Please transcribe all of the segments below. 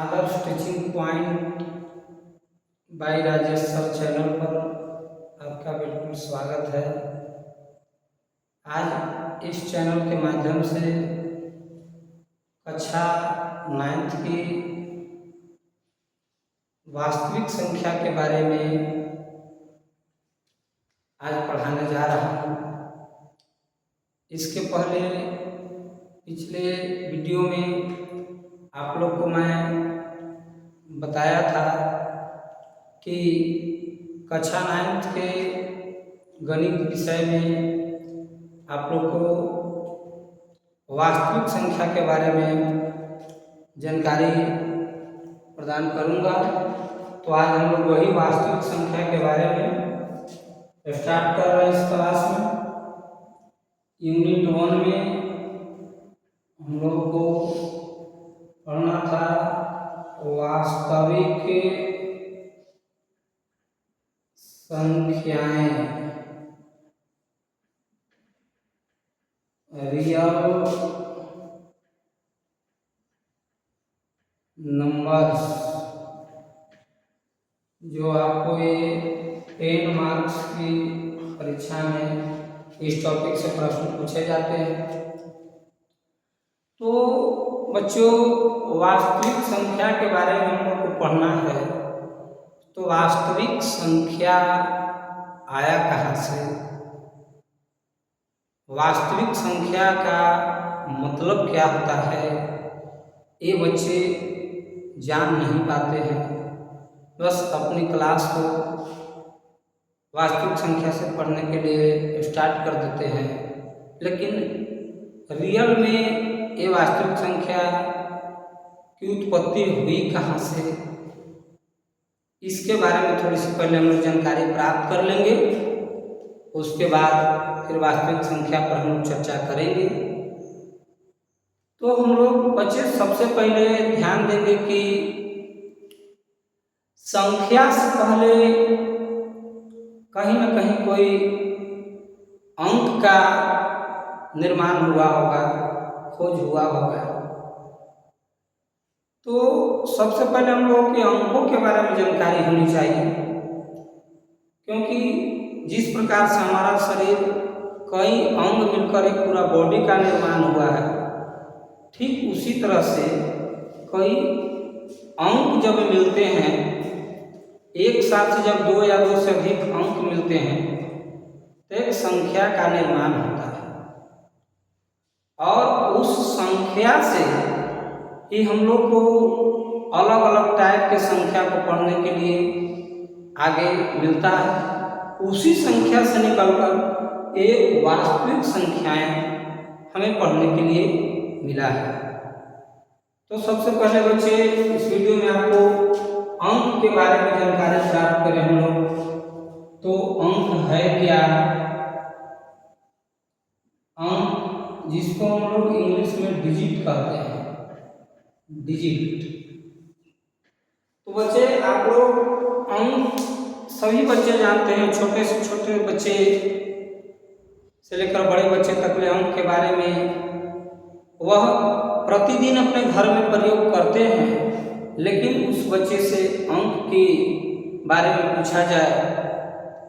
Adarsh teaching point by Rajesh sir channel पर आपका बिल्कुल स्वागत है। आज इस चैनल के माध्यम से कक्षा 9th की वास्तविक संख्या के बारे में आज पढ़ाने जा रहा हूँ। इसके पहले पिछले वीडियो में आप लोग को मैं बताया था कि कक्षा 9th के गणित विषय में आप लोग को वास्तविक संख्या के बारे में जानकारी प्रदान करूंगा। तो आज हम लोग वही वास्तविक संख्या के बारे में स्टार्ट कर रहे हैं। इस क्लास में यूनिट 1 में हम लोग को पढ़ना था वास्तविक संख्याएं, रियल नंबर्स, जो आपको ये 10 मार्क्स की परीक्षा में इस टॉपिक से प्रश्न पूछे जाते हैं। तो बच्चों, वास्तविक संख्या के बारे में हम लोग को पढ़ना है। तो वास्तविक संख्या आया कहाँ से? वास्तविक संख्या का मतलब क्या होता है, ये बच्चे जान नहीं पाते हैं। बस अपनी क्लास को वास्तविक संख्या से पढ़ने के लिए स्टार्ट कर देते हैं, लेकिन रियल में ये वास्तविक संख्या की उत्पत्ति हुई कहाँ से, इसके बारे में थोड़ी सी पहले हम लोग जानकारी प्राप्त कर लेंगे। उसके बाद फिर वास्तविक संख्या पर हम लोग चर्चा करेंगे। तो हम लोग बच्चे सबसे पहले ध्यान देंगे कि संख्या से पहले कहीं न कहीं कोई अंक का निर्माण हुआ होगा, खोज हुआ होगा। तो सबसे पहले हम लोगों के अंकों के बारे में जानकारी होनी चाहिए, क्योंकि जिस प्रकार से हमारा शरीर कई अंग मिलकर एक पूरा बॉडी का निर्माण हुआ है, ठीक उसी तरह से कई अंक जब मिलते हैं, एक साथ से जब 2 या 2 से अधिक अंक मिलते हैं तो एक संख्या का निर्माण होता है। और उस संख्या से ही हम लोग को अलग अलग टाइप के संख्या को पढ़ने के लिए आगे मिलता है। उसी संख्या से निकलकर एक वास्तविक संख्याएं हमें पढ़ने के लिए मिला है। तो सबसे पहले बच्चे इस वीडियो में आपको अंक के बारे में जानकारी प्राप्त करें हम लोग। तो अंक है क्या? अंक जिसको हम लोग इंग्लिश में डिजिट कहते हैं, डिजिट। तो बच्चे आप लोग अंक सभी बच्चे जानते हैं, छोटे से छोटे बच्चे से लेकर बड़े बच्चे तक के अंक के बारे में वह प्रतिदिन अपने घर में प्रयोग करते हैं। लेकिन उस बच्चे से अंक के बारे में पूछा जाए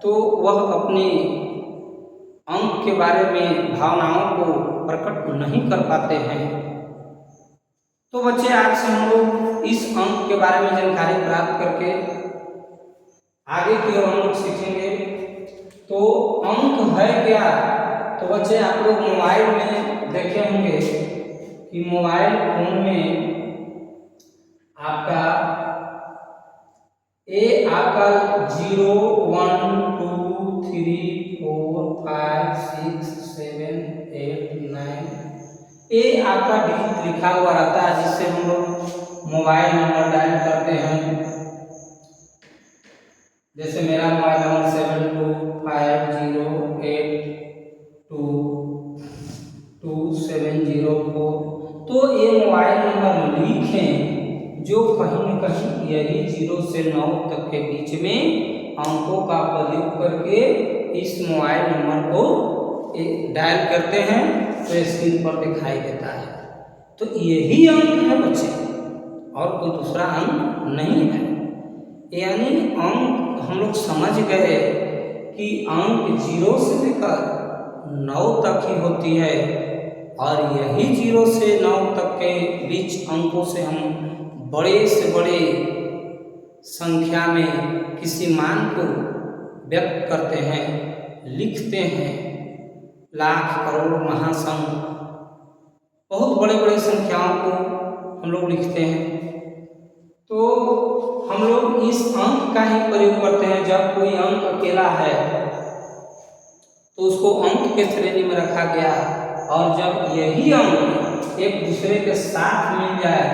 तो वह अपने अंक के बारे में भावनाओं को प्रकट नहीं कर पाते हैं। तो बच्चे आज से हम लोग इस अंक के बारे में जानकारी प्राप्त करके आगे की ओर हम लोग सीखेंगे। तो अंक है क्या? तो बच्चे आप लोग मोबाइल में देखे होंगे कि मोबाइल फोन में आपका ए आकर 0 1 2 3 4 5 6 7 8 9 ए आपका डिजिट लिखा हुआ रहता है, जिससे हम लोग मोबाइल नंबर डायल करते हैं। जैसे मेरा मोबाइल नंबर 7250822704। तो ये मोबाइल नंबर लिखें जो कहीं न कहीं यही 0 से 9 तक के बीच में अंकों का प्रयोग करके इस मोबाइल नंबर को डायल करते हैं तो स्क्रीन पर दिखाई देता है। तो यही अंक है बच्चे। और कोई दूसरा अंक नहीं है। यानी अंक हम लोग समझ गए कि अंक 0 से लेकर 9 तक ही होती है, और यही 0 से 9 तक के बीच अंकों से हम बड़े से बड़े संख्या में किसी मान को व्यक्त करते हैं, लिखते हैं। लाख, करोड़, महासंख, बहुत बड़े बड़े संख्याओं को हम लोग लिखते हैं। तो हम लोग इस अंक का ही प्रयोग करते हैं। जब कोई अंक अकेला है तो उसको अंक के श्रेणी में रखा गया, और जब यही अंक एक दूसरे के साथ मिल जाए,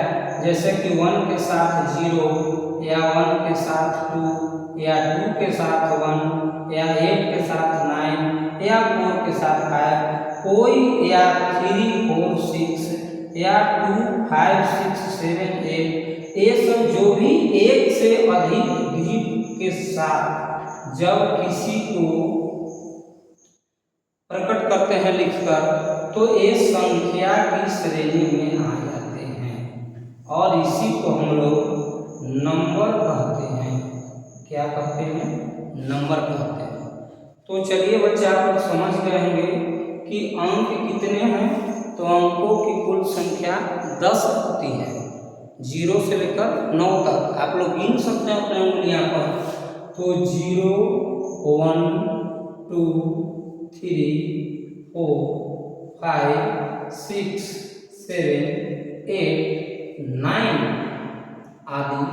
जैसे कि 1 के साथ 0, या 1 के साथ 2, या 2 के साथ 1, या 8 के साथ 9, या 4 के साथ 5, कोई या 3, 4, 6, या 2, 5, 6, 7, 8, ये सब जो भी एक से अधिक डिजिट के साथ जब किसी को प्रकट करते हैं लिखकर, तो ये संख्या की श्रेणी में आ जाते हैं, और इसी को हम लोग नंबर कहते हैं। क्या कहते हैं? नंबर कहते हैं। तो चलिए बच्चे, आप लोग समझ गए होंगे कि अंक कितने हैं। तो अंकों की कुल संख्या 10 होती है, 0 से लेकर 9 तक। आप लोग गिन सकते हैं अपने उंगलियां पर। तो 0, 1, 2, 3, 4, 5, 6, 7, 8, 9 आदि।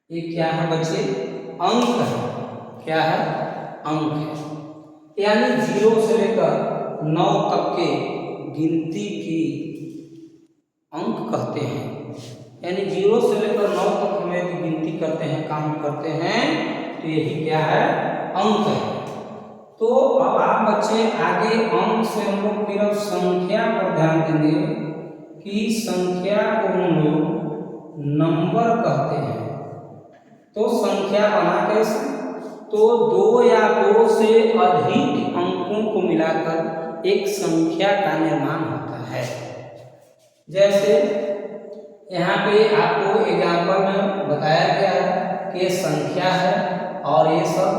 ये क्या है बच्चे? अंक है। क्या है? अंक है। यानी 0 से लेकर 9 तक के गिनती की अंक कहते हैं। यानी 0 से लेकर 9 तक हम यदि गिनती करते हैं, काम करते हैं, तो यही क्या है? अंक है। तो अब आप बच्चे आगे अंक से हम लोग फिर अब संख्या पर ध्यान देंगे कि संख्या को हम लोग नंबर कहते हैं। तो संख्या बना कैसे? तो 2 या 2 से अधिक अंकों को मिलाकर एक संख्या का निर्माण होता है। जैसे यहाँ पे आपको एग्जाम्पल में बताया गया है कि ये संख्या है, और ये सब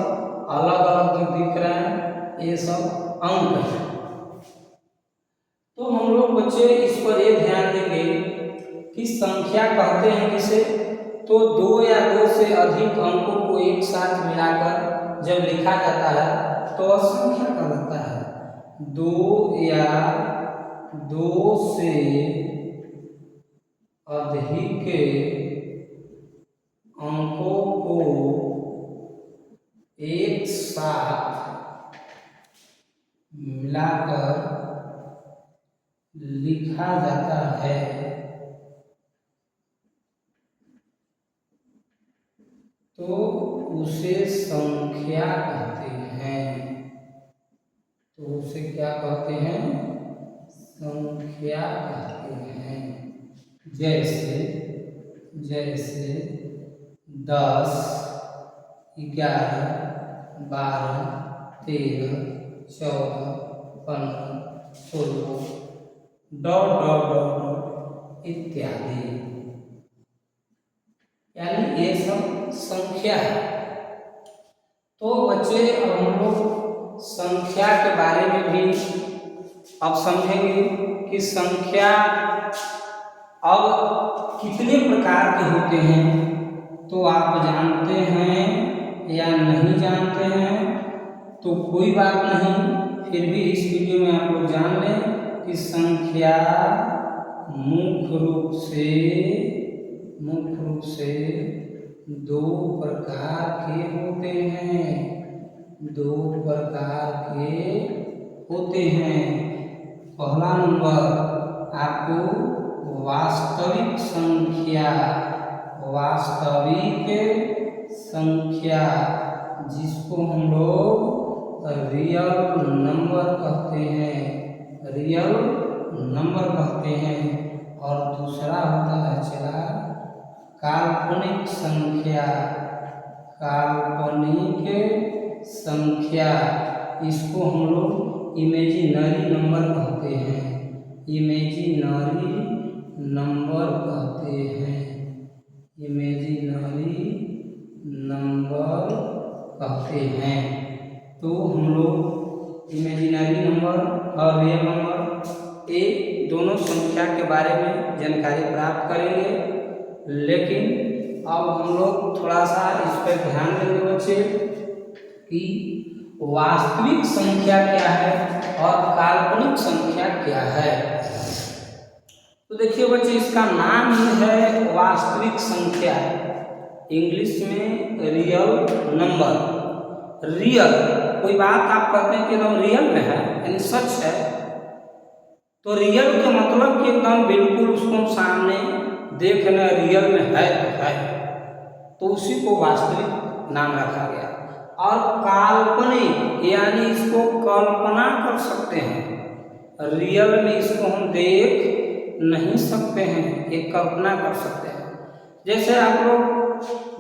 अलग अलग जो दिख रहे हैं ये सब अंक है। तो हम लोग बच्चे इस पर ये ध्यान देंगे कि संख्या कहते हैं किसे? तो 2 या 2 से अधिक अंकों को एक साथ मिलाकर जब लिखा जाता है तो वह संख्या कहलाता है। 2 या 2 से अधिक अंकों को एक साथ मिलाकर लिखा जाता है तो उसे संख्या कहते हैं। तो उसे क्या कहते हैं? संख्या कहते हैं। जैसे 10, 11, 12, 13, 14, 15, 16 डॉट डॉट डॉट डॉट इत्यादि। यानी ये सब संख्या है। तो बच्चे अब हम लोग संख्या के बारे में भी अब समझेंगे कि संख्या अब कितने प्रकार के होते हैं। तो आप जानते हैं या नहीं जानते हैं तो कोई बात नहीं, फिर भी इस वीडियो में आप लोग जान लें कि संख्या मुख्य रूप से 2 प्रकार के होते हैं। 2 प्रकार के होते हैं। पहला नंबर आपको वास्तविक संख्या जिसको हम लोग रियल नंबर कहते हैं। और दूसरा होता है चला काल्पनिक संख्या, इसको हम लोग इमेजिनरी नंबर कहते हैं। इमेजिनरी नंबर कहते हैं, इमेजिनरी नंबर कहते हैं। तो हम लोग इमेजिनरी नंबर और रियल नंबर ये दोनों संख्या के बारे में जानकारी प्राप्त करेंगे, लेकिन अब हम लोग थोड़ा सा इस पर ध्यान देंगे बच्चे कि वास्तविक संख्या क्या है और काल्पनिक संख्या क्या है। तो देखिए बच्चे, इसका नाम ही है वास्तविक संख्या, इंग्लिश में रियल नंबर। रियल, कोई बात आप कहते हैं कि एकदम रियल में है, यानी सच है, तो रियल के मतलब कि एकदम बिल्कुल उसको सामने देख रहे हैं, रियल में है तो है, तो उसी को वास्तविक नाम रखा गया। और काल्पनिक यानी इसको कल्पना कर सकते हैं, रियल में इसको हम देख नहीं सकते हैं, एक कल्पना कर सकते हैं। जैसे आप लोग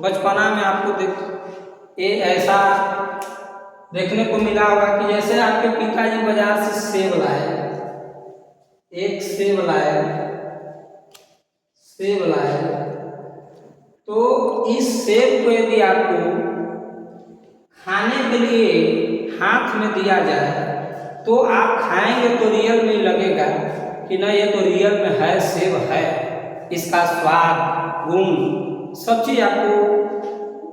बचपना में आपको ये ऐसा देखने को मिला होगा कि जैसे आपके पिताजी बाजार से सेब लाए, एक सेब लाए, तो इस सेब को यदि आपको खाने के लिए हाथ में दिया जाए तो आप खाएंगे तो रियल में लगेगा कि ना ये तो रियल में है, सेब है, इसका स्वाद, गुण, सब चीज आपको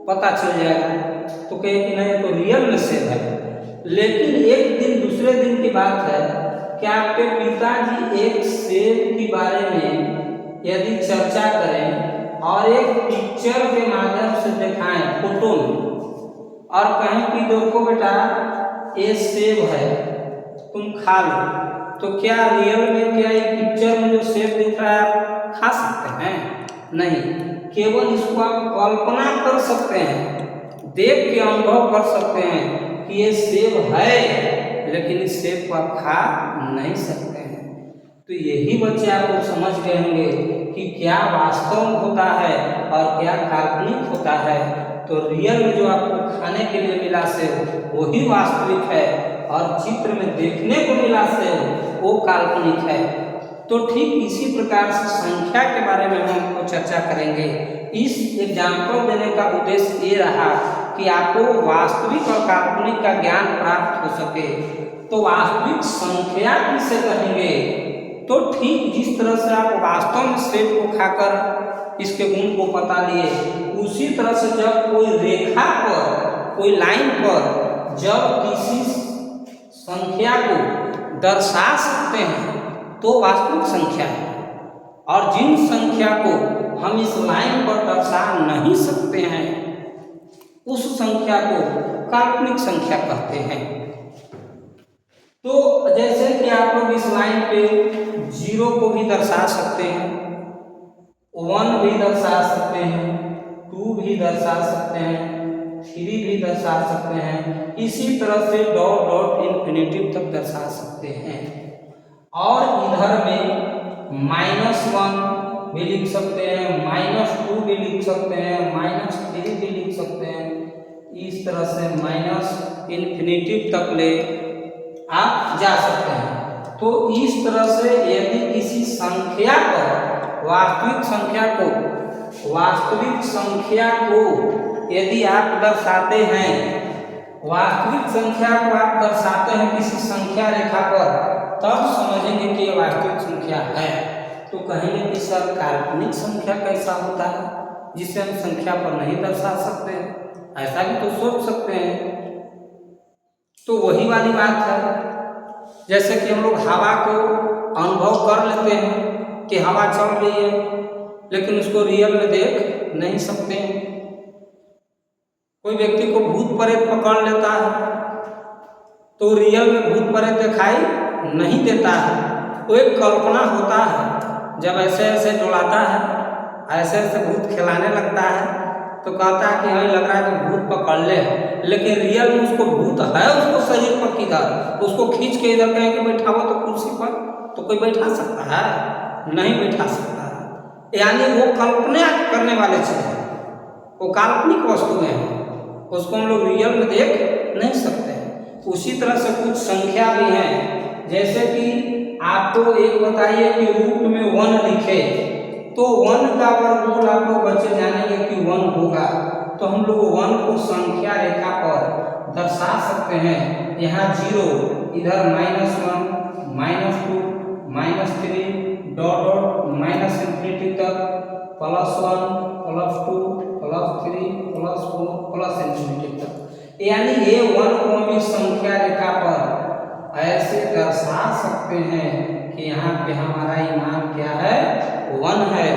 पता चल जाएगा, तो कहे कि ना ये तो रियल में सेब है। लेकिन एक दिन दूसरे दिन की बात है कि आपके पिताजी एक सेब के बारे में यदि चर्चा करें और एक पिक्चर के माध्यम से दिखाएं, फोटो में, और कहें कि देखो बेटा ये सेब है, तुम खा लो, तो क्या रियल में, क्या ये पिक्चर में जो सेब दिख रहा है आप खा सकते हैं? नहीं, केवल इसको आप कल्पना कर सकते हैं, देख के अनुभव कर सकते हैं कि ये सेब है, लेकिन इस सेब को आप खा नहीं सकते हैं। तो यही बच्चे आप लोग समझ गए होंगे कि क्या वास्तव में होता है और क्या काल्पनिक होता है। तो रियल में जो आपको खाने के लिए मिला सेब वही वास्तविक है, और चित्र में देखने को मिला सेब वो काल्पनिक है। तो ठीक इसी प्रकार से संख्या के बारे में हम आपको चर्चा करेंगे। इस एग्जाम्पल देने का उद्देश्य ये रहा कि आपको वास्तविक और काल्पनिक का ज्ञान प्राप्त हो सके। तो वास्तविक संख्या किसे कहेंगे? तो ठीक जिस तरह से आप वास्तव में सेब को खाकर इसके गुण को पता लिए, उसी तरह से जब कोई रेखा पर, कोई लाइन पर जब किसी संख्या को दर्शा सकते हैं तो वास्तविक संख्या है, और जिन संख्या को हम इस लाइन पर दर्शा नहीं सकते हैं उस संख्या को काल्पनिक संख्या कहते हैं। तो जैसे कि आप लोग इस लाइन पे 0 को भी दर्शा सकते हैं, 1 भी दर्शा सकते हैं, 2 भी दर्शा सकते हैं, 3 भी दर्शा सकते हैं, इसी तरह से डॉट डॉट इन्फिनिटिव तक दर्शा सकते हैं। और इधर में -1 भी लिख सकते हैं, -2 भी लिख सकते हैं, -3 भी लिख सकते हैं, इस तरह से इन्फिनिटिव तक ले आप जा सकते हैं। तो इस तरह से यदि किसी संख्या पर वास्तविक संख्या को यदि आप दर्शाते हैं, वास्तविक संख्या को आप दर्शाते हैं किसी संख्या रेखा पर, तब समझेंगे कि ये वास्तविक संख्या है। तो कहेंगे कि सर काल्पनिक संख्या कैसा होता है जिसे हम संख्या पर नहीं दर्शा सकते, ऐसा भी तो सोच सकते हैं। तो वही वाली बात है, जैसे कि हम लोग हवा को अनुभव कर लेते हैं कि हवा चल रही है, लेकिन उसको रियल में देख नहीं सकते हैं। कोई व्यक्ति को भूत प्रेत पकड़ लेता है तो रियल में भूत प्रेत दिखाई नहीं देता है, वो एक कल्पना होता है। जब ऐसे ऐसे डुलाता है, ऐसे ऐसे भूत खिलाने लगता है, तो कहता है कि हमें लग रहा है कि भूत पकड़ ले, लेकिन रियल में उसको भूत है उसको शरीर पर किधर, उसको खींच के इधर कहीं के बैठाओ तो कुर्सी पर, तो कोई बैठा सकता है? नहीं बैठा सकता है। यानी वो कल्पना करने वाले चीज है, वो काल्पनिक वस्तुएं हैं, उसको हम लोग रियल में देख नहीं सकते हैं। उसी तरह से कुछ संख्या भी हैं, जैसे कि आपको एक बताइए कि रूट में 1 लिखे तो 1 का वर्गमूल आप लोग बच्चे जानेंगे कि 1 होगा। तो हम लोग 1 को संख्या रेखा पर दर्शा सकते हैं। यहाँ 0, इधर -1, -2, -3 डॉट डॉट माइनस इंफिनिटी तक +1, +2, +3, +4 प्लस इंफिनिटी तक। यानी ये 1 को हम इस संख्या रेखा पर ऐसे दर्शा सकते हैं कि यहाँ पे हमारा मान क्या है, 1 है।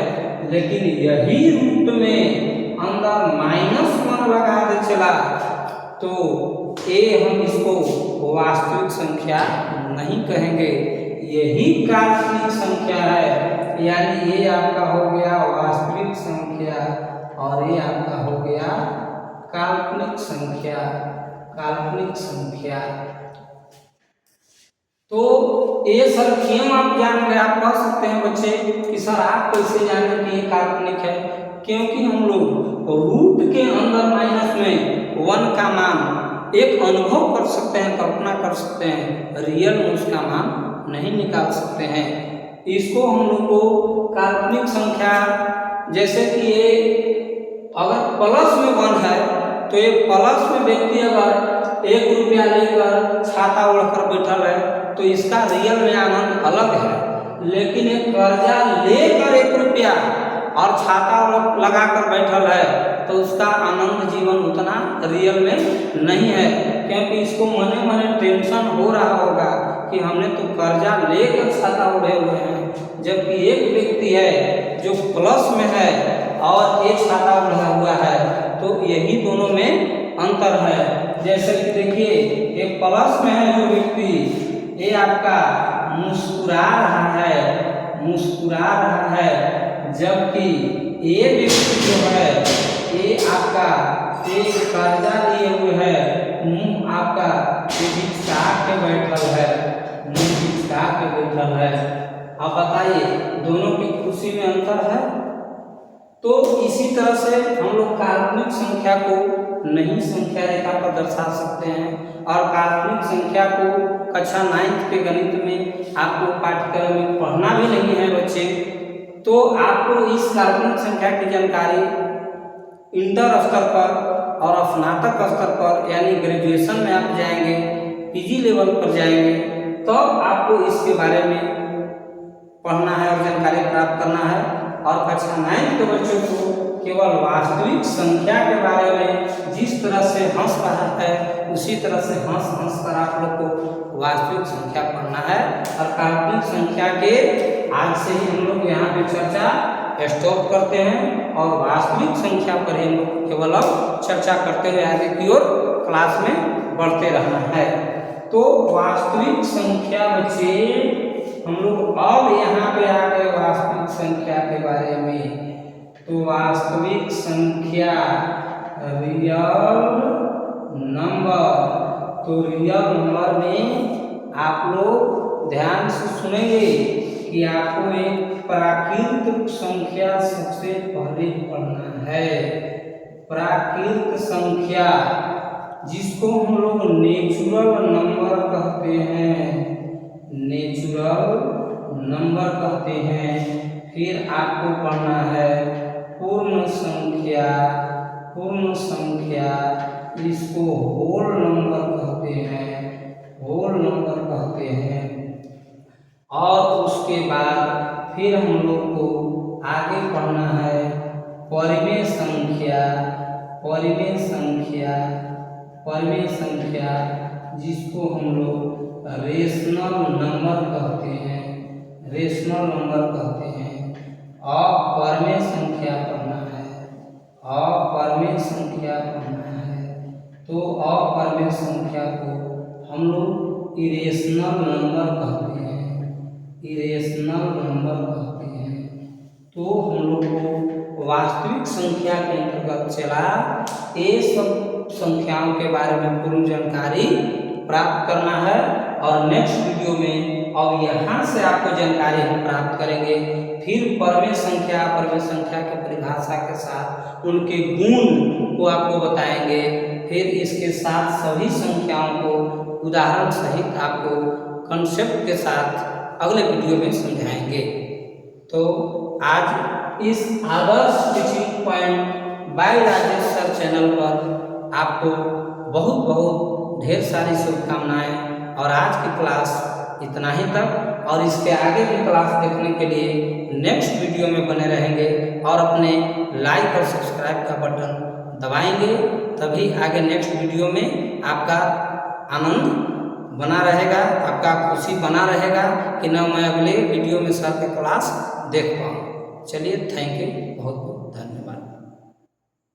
लेकिन यही रूट में अंदर -1 लगा दे चला तो ये हम इसको वास्तविक संख्या नहीं कहेंगे, यही काल्पनिक संख्या है। यानी ये आपका हो गया वास्तविक संख्या और ये आपका हो गया काल्पनिक संख्या, काल्पनिक संख्या। तो ये सर क्यों आप जान गए, आप कह सकते हैं बच्चे कि सर आप कैसे जाने कि ये काल्पनिक है? क्योंकि हम लोग रूट के अंदर माइनस में 1 का मान एक अनुभव कर सकते हैं, कल्पना कर सकते हैं, रियल में उसका मान नहीं निकाल सकते हैं। इसको हम लोग को काल्पनिक संख्या, जैसे कि ये अगर प्लस में 1 है तो ये प्लस में व्यक्ति अगर 1 रुपया लेकर छाता ओढ़कर बैठल है तो इसका रियल में आनंद अलग है। लेकिन एक कर्जा लेकर 1 रुपया और छाता लगाकर बैठल है तो उसका आनंद जीवन उतना रियल में नहीं है, क्योंकि इसको मने मने टेंशन हो रहा होगा कि हमने तो कर्जा लेकर छाता ओढ़े हुए हैं। जबकि एक व्यक्ति है जो प्लस में है और ये छाता ओढ़ा हुआ है, तो यही दोनों में अंतर है। जैसे कि देखिए ये प्लस में है जो व्यक्ति, ये आपका मुस्कुरा रहा है, मुस्कुरा रहा है, जबकि ये व्यक्ति जो है ये आपका एक कर्जा लिए हुए है, मुंह आपका बिचका के बैठल है, मुंह बिचका के बैठल है। आप बताइए दोनों की खुशी में अंतर है? तो इसी तरह से हम लोग काल्पनिक संख्या को नहीं संख्या रेखा पर दर्शा सकते हैं। और काल्पनिक संख्या को कक्षा 9 के गणित में आपको पाठ्यक्रम में पढ़ना भी नहीं है बच्चे, तो आपको इस काल्पनिक संख्या की जानकारी इंटर स्तर पर और स्नातक स्तर पर यानी ग्रेजुएशन में आप जाएंगे, पीजी लेवल पर जाएंगे, तो आपको इसके बारे में पढ़ना है और जानकारी प्राप्त करना है। और कक्षा 9 के बच्चों को केवल वास्तविक संख्या के बारे में जिस तरह से हंस रहा है उसी तरह से हंस कर आप लोग को वास्तविक संख्या पढ़ना है। और काल्पनिक संख्या के आज से ही हम लोग यहाँ पे चर्चा स्टॉप करते हैं और वास्तविक संख्या पर ही हम लोग केवल अब चर्चा करते हुए आगे की ओर क्लास में बढ़ते रहना है। तो वास्तविक संख्या बच्चे हम लोग अब यहाँ पे आ गए वास्तविक संख्या के बारे में। तो वास्तविक संख्या रियल नंबर, तो रियल नंबर में आप लोग ध्यान से सुनेंगे कि आपको एक प्राकृत संख्या सबसे पहले पढ़ना है। प्राकृत संख्या जिसको हम लोग नेचुरल नंबर कहते हैं, नेचुरल नंबर कहते हैं। फिर आपको पढ़ना है पूर्ण संख्या, पूर्ण संख्या इसको होल नंबर कहते हैं, होल नंबर कहते हैं। और उसके बाद फिर हम लोग को आगे पढ़ना है परिमेय संख्या, परिमेय संख्या, परिमेय संख्या जिसको हम लोग रेशनल नंबर कहते हैं, रेशनल नंबर कहते हैं। अपरिमेय संख्या पढ़ना है, अपरिमेय संख्या पढ़ना है। तो अपरिमेय संख्या को हम लोग इरेशनल नंबर कहते हैं, इरेशनल नंबर कहते हैं। तो हम लोग को वास्तविक संख्या के अंतर्गत चला ये सब संख्याओं के बारे में पूर्ण जानकारी प्राप्त करना है। और नेक्स्ट वीडियो में अब यहाँ से आपको जानकारी हम प्राप्त करेंगे। फिर परिमेय संख्या, परिमेय संख्या के परिभाषा के साथ उनके गुण को आपको बताएंगे। फिर इसके साथ सभी संख्याओं को उदाहरण सहित आपको कंसेप्ट के साथ अगले वीडियो में समझाएंगे। तो आज इस Adarsh teaching point by Rajesh sir channel पर आपको बहुत बहुत ढेर सारी शुभकामनाएं। और आज की क्लास इतना ही तक, और इसके आगे की क्लास देखने के लिए नेक्स्ट वीडियो में बने रहेंगे और अपने लाइक और सब्सक्राइब का बटन दबाएंगे, तभी आगे नेक्स्ट वीडियो में आपका आनंद बना रहेगा, आपका खुशी बना रहेगा कि ना मैं अगले वीडियो में सर की क्लास देख पाऊँ। चलिए, थैंक यू, बहुत बहुत धन्यवाद।